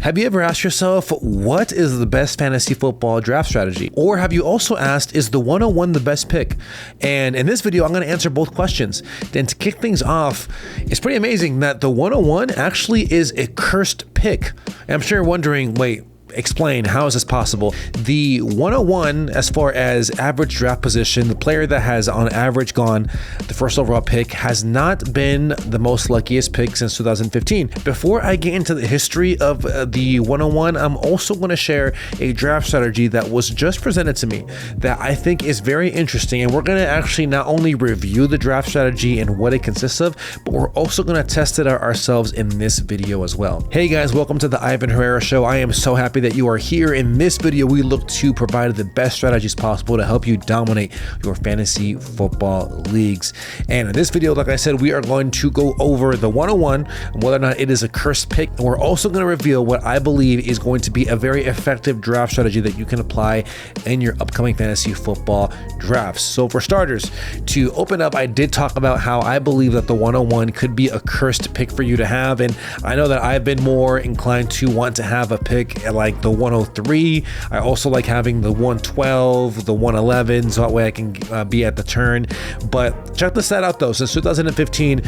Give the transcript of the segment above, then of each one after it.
Have you ever asked yourself, what is the best fantasy football draft strategy? Or have you also asked, is the 101 the best pick? And in this video, I'm going to answer both questions. Then to kick things off, it's pretty amazing that the 101 actually is a cursed pick. And I'm sure you're wondering, wait, explain, how is this possible? The 101, as far as average draft position, the player that has on average gone the first overall pick, has not been the most luckiest pick since 2015. Before I get into the history of the 101, I'm also going to share a draft strategy that was just presented to me that I think is very interesting. And we're going to actually not only review the draft strategy and what it consists of, but we're also going to test it out ourselves in this video as well. Hey guys, welcome to the Ivan Herrera Show. I am so happy that you are here. In this video, we look to provide the best strategies possible to help you dominate your fantasy football leagues. And in this video, like I said, we are going to go over the 101 and whether or not it is a cursed pick. And we're also going to reveal what I believe is going to be a very effective draft strategy that you can apply in your upcoming fantasy football drafts. So for starters, to open up, I did talk about how I believe that the 101 could be a cursed pick for you to have. And I know that I've been more inclined to want to have a pick like the 103. I also like having the 112, the 111, so that way I can be at the turn. But check this out though. Since 2015,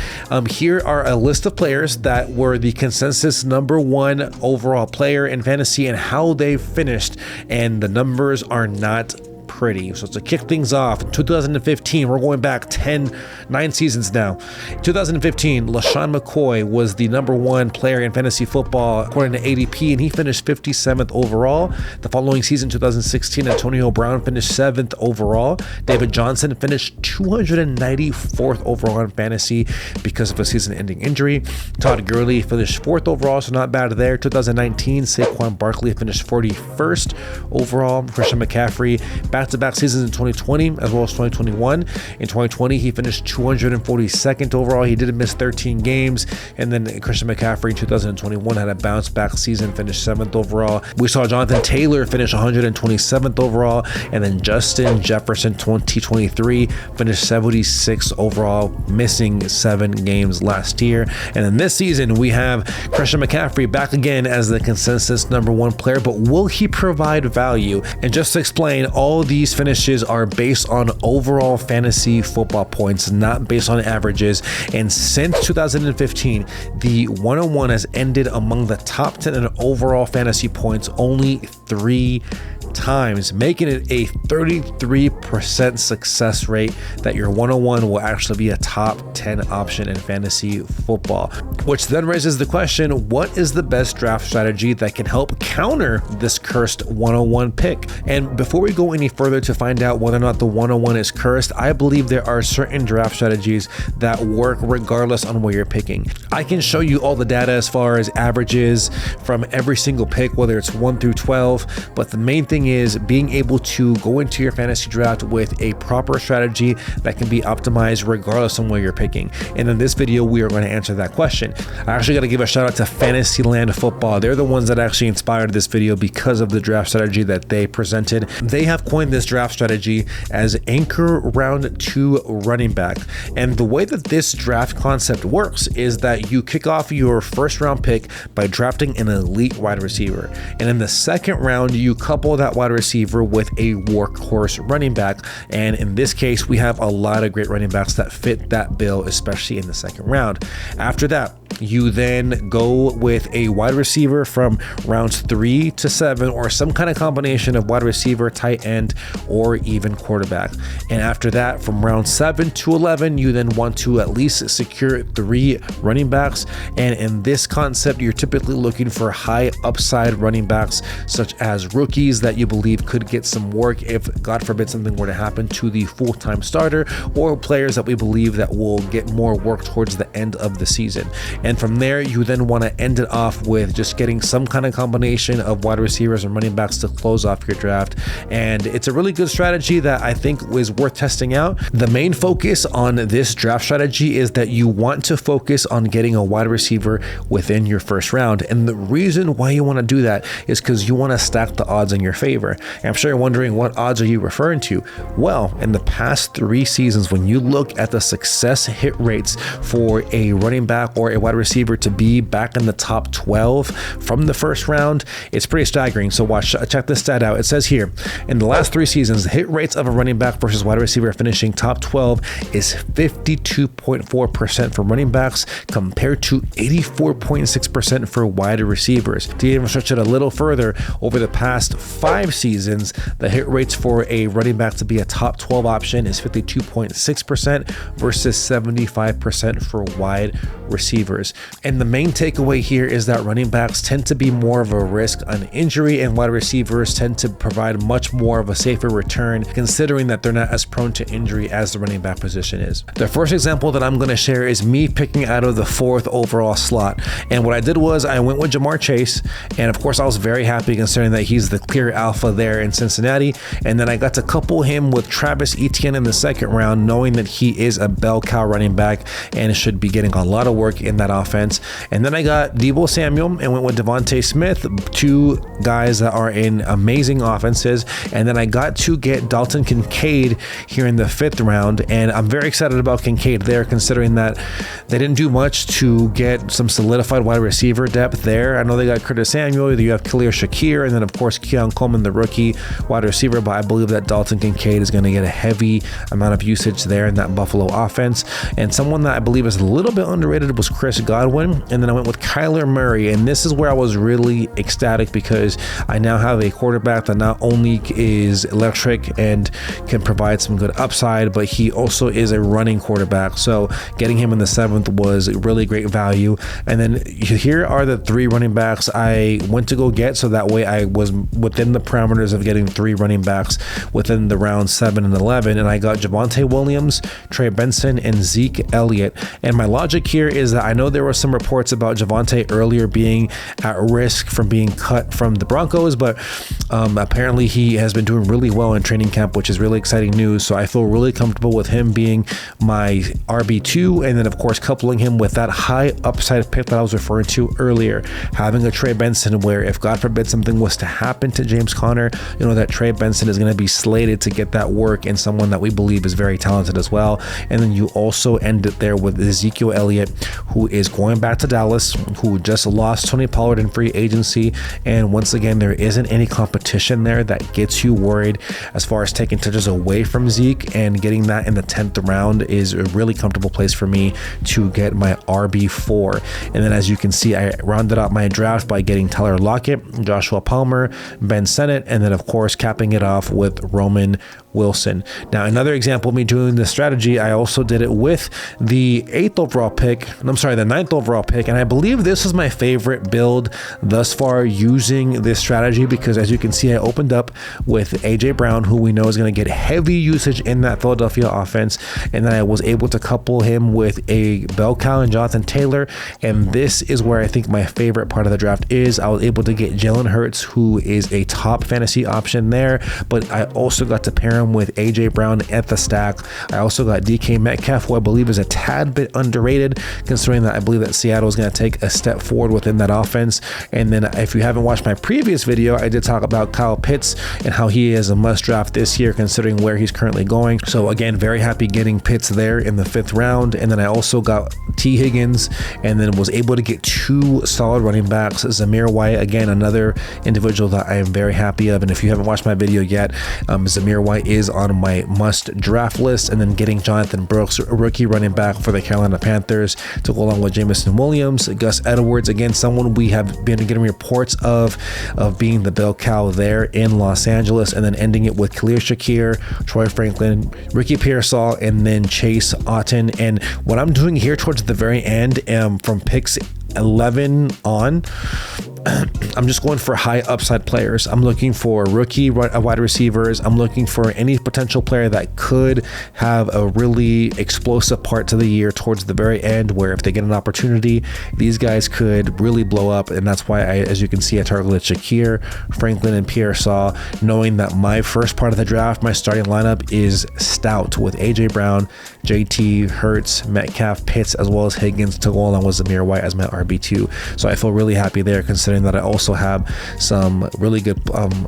here are a list of players that were the consensus #1 overall player in fantasy and how they finished, and the numbers are not pretty. So to kick things off, in 2015, we're going back 9 seasons now. In 2015, LeSean McCoy was the #1 player in fantasy football according to ADP, and he finished 57th overall. The following season, 2016, Antonio Brown finished 7th overall. David Johnson finished 294th overall in fantasy because of a season-ending injury. Todd Gurley finished 4th overall, so not bad there. 2019, Saquon Barkley finished 41st overall. Christian McCaffrey back-to-back seasons in 2020 as well as 2021. In 2020, he finished 242nd overall. He did miss 13 games. And then Christian McCaffrey in 2021 had a bounce-back season, finished 7th overall. We saw Jonathan Taylor finish 127th overall. And then Justin Jefferson 2023 finished 76th overall, missing 7 games last year. And then this season, we have Christian McCaffrey back again as the consensus #1 player. But will he provide value? And just to explain, all these finishes are based on overall fantasy football points, not based on averages. And since 2015, the 101 has ended among the top 10 in overall fantasy points only 3 times, making it a 33% success rate that your 101 will actually be a top 10 option in fantasy football. Which then raises the question, what is the best draft strategy that can help counter this cursed 101 pick? And before we go any further to find out whether or not the 101 is cursed, I believe there are certain draft strategies that work regardless on where you're picking. I can show you all the data as far as averages from every single pick, whether it's 1 through 12, but the main thing is being able to go into your fantasy draft with a proper strategy that can be optimized regardless on where you're picking. And in this video, we are going to answer that question. I actually got to give a shout out to Fantasyland Football. They're the ones that actually inspired this video because of the draft strategy that they presented. They have coined this draft strategy as anchor round 2 running back. And the way that this draft concept works is that you kick off your first round pick by drafting an elite wide receiver. And in the second round, you couple that wide receiver with a workhorse running back. And in this case, we have a lot of great running backs that fit that bill, especially in the second round. After that, you then go with a wide receiver from rounds 3 to 7, or some kind of combination of wide receiver, tight end, or even quarterback. And after that, from round 7 to 11, you then want to at least secure 3 running backs. And in this concept, you're typically looking for high upside running backs, such as rookies that you believe could get some work if, God forbid, something were to happen to the full-time starter, or players that we believe that will get more work towards the end of the season. And from there, you then want to end it off with just getting some kind of combination of wide receivers and running backs to close off your draft. And it's a really good strategy that I think is worth testing out. The main focus on this draft strategy is that you want to focus on getting a wide receiver within your first round. And the reason why you want to do that is because you want to stack the odds in your favor. favor. And I'm sure you're wondering, what odds are you referring to? Well, in the past 3 seasons, when you look at the success hit rates for a running back or a wide receiver to be back in the top 12 from the first round, it's pretty staggering. So check this stat out. It says here, in the last 3 seasons, the hit rates of a running back versus wide receiver finishing top 12 is 52.4% for running backs compared to 84.6% for wide receivers. To even stretch it a little further, over the past 5 seasons, the hit rates for a running back to be a top 12 option is 52.6% versus 75% for wide receivers. And the main takeaway here is that running backs tend to be more of a risk on injury, and wide receivers tend to provide much more of a safer return, considering that they're not as prone to injury as the running back position is. The first example that I'm going to share is me picking out of the 4th overall slot. And what I did was I went with Ja'Marr Chase, and of course I was very happy considering that he's the clear alpha there in Cincinnati. And then I got to couple him with Travis Etienne in the 2nd round, knowing that he is a bell cow running back and should be getting a lot of work in that offense. And then I got Deebo Samuel and went with Devontae Smith, 2 guys that are in amazing offenses. And then I got to get Dalton Kincaid here in the 5th round, and I'm very excited about Kincaid there, considering that they didn't do much to get some solidified wide receiver depth there. I know they got Curtis Samuel, you have Khalil Shakir, and then of course Keon Coleman, the rookie wide receiver, but I believe that Dalton Kincaid is going to get a heavy amount of usage there in that Buffalo offense. And someone that I believe is a little bit underrated was Chris Godwin, and then I went with Kyler Murray, and this is where I was really ecstatic because I now have a quarterback that not only is electric and can provide some good upside, but he also is a running quarterback. So getting him in the 7th was really great value. And then here are the 3 running backs I went to go get, so that way I was within the parameters of getting 3 running backs within the round 7 and 11. And I got Javonte Williams, Trey Benson, and Zeke Elliott. And my logic here is that I know there were some reports about Javonte earlier being at risk from being cut from the Broncos, but apparently he has been doing really well in training camp, which is really exciting news. So I feel really comfortable with him being my RB2, and then of course coupling him with that high upside pick that I was referring to earlier, having a Trey Benson where if God forbid something was to happen to James Conner, you know that Trey Benson is going to be slated to get that work, and someone that we believe is very talented as well. And then you also end it there with Ezekiel Elliott, who is going back to Dallas, who just lost Tony Pollard in free agency, and once again there isn't any competition there that gets you worried as far as taking touches away from Zeke, and getting that in the 10th round is a really comfortable place for me to get my RB4. And then as you can see, I rounded out my draft by getting Tyler Lockett, Joshua Palmer, Ben Sinnott, and then of course capping it off with Roman Wilson. Now another example of me doing this strategy, I also did it with the 9th overall pick, and I believe this is my favorite build thus far using this strategy, because as you can see I opened up with AJ Brown, who we know is going to get heavy usage in that Philadelphia offense, and then I was able to couple him with a bell cow and Jonathan Taylor. And this is where I think my favorite part of the draft is. I was able to get Jalen Hurts, who is a top fantasy option there, but I also got to pair him with AJ Brown at the stack. I also got DK Metcalf, who I believe is a tad bit underrated, considering that I believe that Seattle is going to take a step forward within that offense. And then if you haven't watched my previous video, I did talk about Kyle Pitts and how he is a must draft this year considering where he's currently going. So again, very happy getting Pitts there in the 5th round. And then I also got T Higgins, and then was able to get 2 solid running backs. Zamir White, again, another individual that I am very happy of. And if you haven't watched my video yet, Zamir White is on my must draft list. And then getting Jonathan Brooks, a rookie running back for the Carolina Panthers, to go along with Jameson Williams, Gus Edwards, again, someone we have been getting reports of being the bell cow there in Los Angeles, and then ending it with Khalil Shakir, Troy Franklin, Ricky Pearsall, and then Chase Otton. And what I'm doing here towards the very end, from picks 11 on, I'm just going for high upside players. I'm looking for rookie wide receivers. I'm looking for any potential player that could have a really explosive part to the year towards the very end, where if they get an opportunity, these guys could really blow up. And that's why as you can see, I targeted Shakir, Franklin, and Pearsall, knowing that my first part of the draft, my starting lineup is stout with AJ Brown, JT, Hurts, Metcalf, Pitts, as well as Higgins to go along with Zamir White as my RB2. So I feel really happy there, considering considering that I also have some really good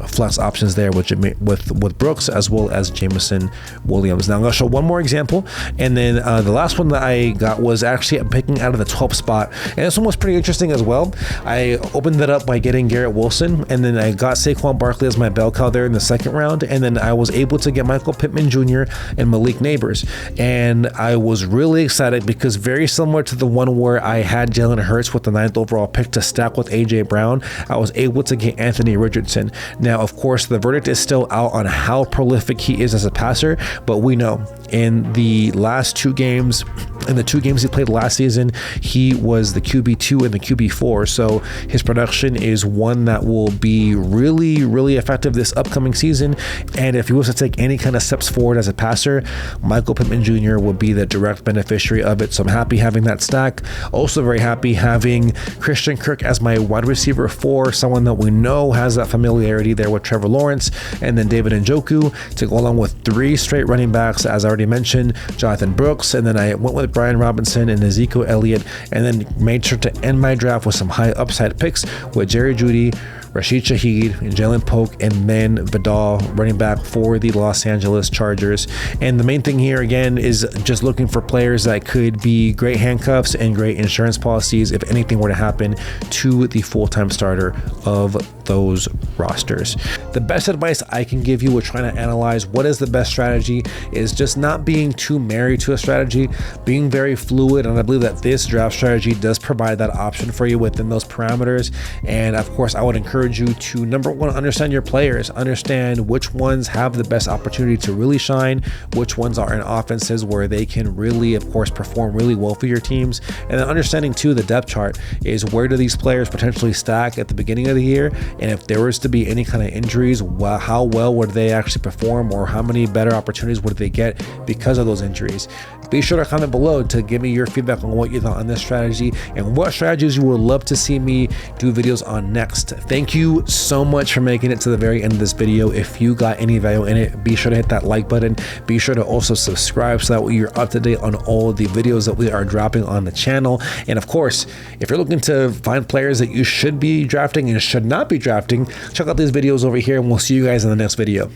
flex options there with Brooks as well as Jameson Williams. Now I'm going to show one more example, and then the last one that I got was actually picking out of the 12th spot, and this one was pretty interesting as well. I opened it up by getting Garrett Wilson, and then I got Saquon Barkley as my bell cow there in the second round, and then I was able to get Michael Pittman Jr. and Malik Neighbors, and I was really excited because very similar to the one where I had Jalen Hurts with the 9th overall pick to stack with AJ Brown, I was able to get Anthony Richardson. Now, of course, the verdict is still out on how prolific he is as a passer, but we know in the last two games, in the two games he played last season, he was the QB2 and the QB4. So his production is one that will be really, really effective this upcoming season. And if he was to take any kind of steps forward as a passer, Michael Pittman Jr. will be the direct beneficiary of it. So I'm happy having that stack. Also very happy having Christian Kirk as my wide receiver 4, someone that we know has that familiarity there with Trevor Lawrence, and then David Njoku to go along with 3 straight running backs, as I already mentioned, Jonathan Brooks, and then I went with Brian Robinson and Ezekiel Elliott, and then made sure to end my draft with some high upside picks with Jerry Jeudy, Rashid Shaheed, and Jalen Polk, and then Vidal, running back for the Los Angeles Chargers. And the main thing here again is just looking for players that could be great handcuffs and great insurance policies if anything were to happen to the full-time starter of those rosters. The best advice I can give you with trying to analyze what is the best strategy is just not being too married to a strategy, being very fluid, and I believe that this draft strategy does provide that option for you within those parameters. And of course, I would encourage you to, number one, understand your players, understand which ones have the best opportunity to really shine, which ones are in offenses where they can really, of course, perform really well for your teams, and then understanding too the depth chart is where do these players potentially stack at the beginning of the year, and if there was to be any kind of injuries, how well would they actually perform, or how many better opportunities would they get because of those injuries. Be sure to comment below to give me your feedback on what you thought on this strategy and what strategies you would love to see me do videos on next. Thank you so much for making it to the very end of this video. If you got any value in it, be sure to hit that like button. Be sure to also subscribe so that way you're up to date on all of the videos that we are dropping on the channel. And of course, if you're looking to find players that you should be drafting and should not be drafting, check out these videos over here, and we'll see you guys in the next video.